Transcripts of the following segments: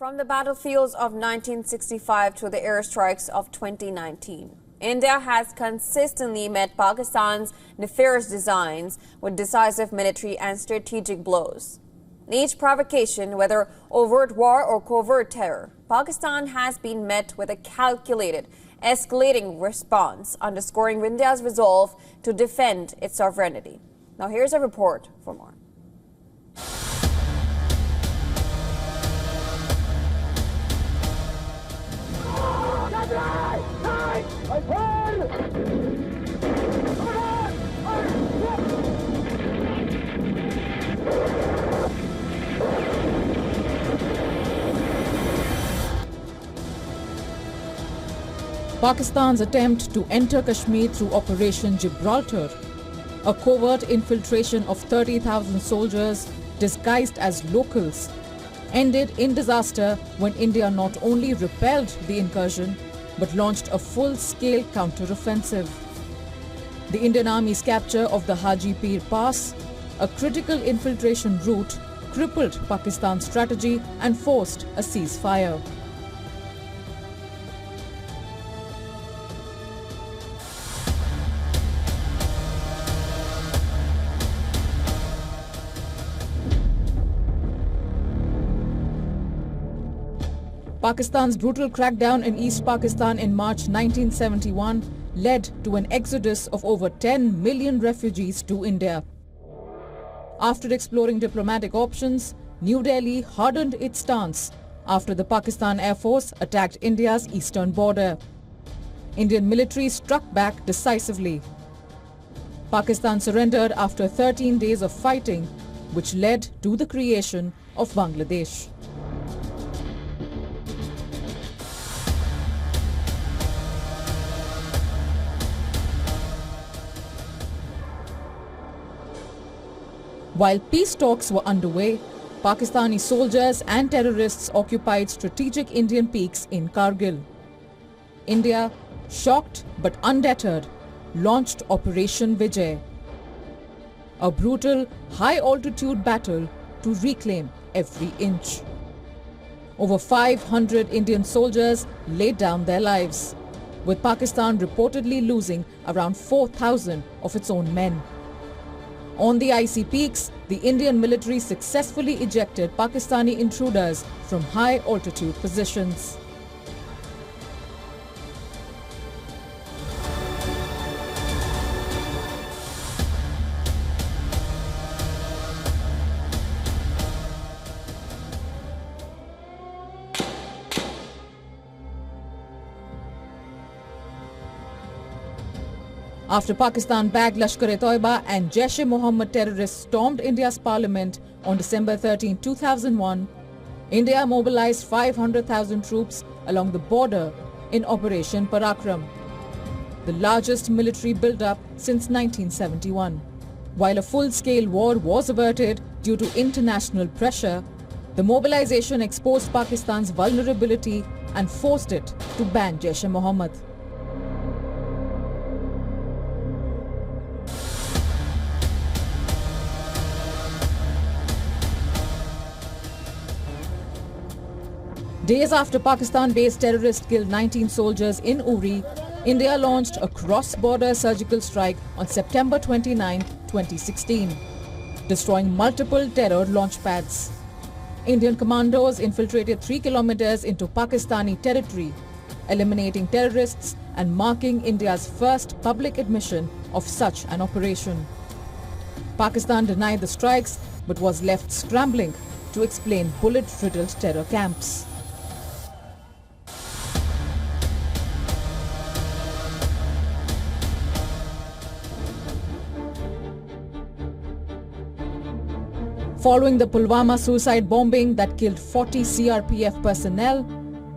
From the battlefields of 1965 to the airstrikes of 2019, India has consistently met Pakistan's nefarious designs with decisive military and strategic blows. In each provocation, whether overt war or covert terror, Pakistan has been met with a calculated, escalating response, underscoring India's resolve to defend its sovereignty. Now here's a report for more. Pakistan's attempt to enter Kashmir through Operation Gibraltar, a covert infiltration of 30,000 soldiers disguised as locals, ended in disaster when India not only repelled the incursion but launched a full-scale counter-offensive. The Indian Army's capture of the Haji Pir Pass, a critical infiltration route, crippled Pakistan's strategy and forced a ceasefire. Pakistan's brutal crackdown in East Pakistan in March 1971 led to an exodus of over 10 million refugees to India. After exploring diplomatic options, New Delhi hardened its stance after the Pakistan Air Force attacked India's eastern border. Indian military struck back decisively. Pakistan surrendered after 13 days of fighting, which led to the creation of Bangladesh. While peace talks were underway, Pakistani soldiers and terrorists occupied strategic Indian peaks in Kargil. India, shocked but undeterred, launched Operation Vijay, a brutal, high-altitude battle to reclaim every inch. Over 500 Indian soldiers laid down their lives, with Pakistan reportedly losing around 4,000 of its own men. On the icy peaks, the Indian military successfully ejected Pakistani intruders from high-altitude positions. After Pakistan-backed Lashkar-e-Toiba and Jaish-e-Mohammed terrorists stormed India's parliament on December 13, 2001, India mobilized 500,000 troops along the border in Operation Parakram, the largest military build-up since 1971. While a full-scale war was averted due to international pressure, the mobilization exposed Pakistan's vulnerability and forced it to ban Jaish-e-Mohammed. Days after Pakistan-based terrorists killed 19 soldiers in Uri, India launched a cross-border surgical strike on September 29, 2016, destroying multiple terror launch pads. Indian commandos infiltrated 3 kilometers into Pakistani territory, eliminating terrorists and marking India's first public admission of such an operation. Pakistan denied the strikes but was left scrambling to explain bullet-riddled terror camps. Following the Pulwama suicide bombing that killed 40 CRPF personnel,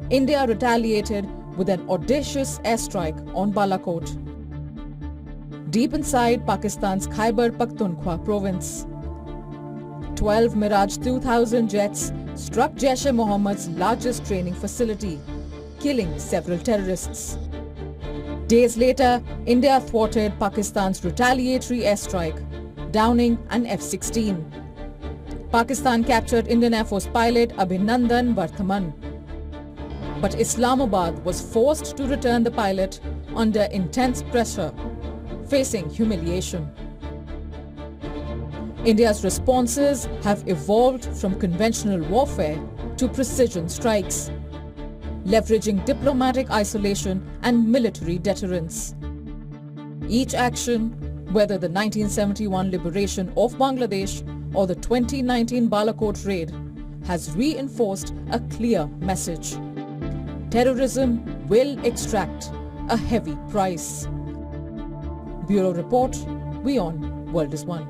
India retaliated with an audacious airstrike on Balakot, deep inside Pakistan's Khyber Pakhtunkhwa province. 12 Mirage 2000 jets struck Jaish-e-Mohammed's largest training facility, killing several terrorists. Days later, India thwarted Pakistan's retaliatory airstrike, downing an F-16. Pakistan captured Indian Air Force pilot Abhinandan Varthaman. But Islamabad was forced to return the pilot under intense pressure, facing humiliation. India's responses have evolved from conventional warfare to precision strikes, leveraging diplomatic isolation and military deterrence. Each action, whether the 1971 liberation of Bangladesh or the 2019 Balakot raid, has reinforced a clear message. Terrorism will extract a heavy price. Bureau Report, WION, World is One.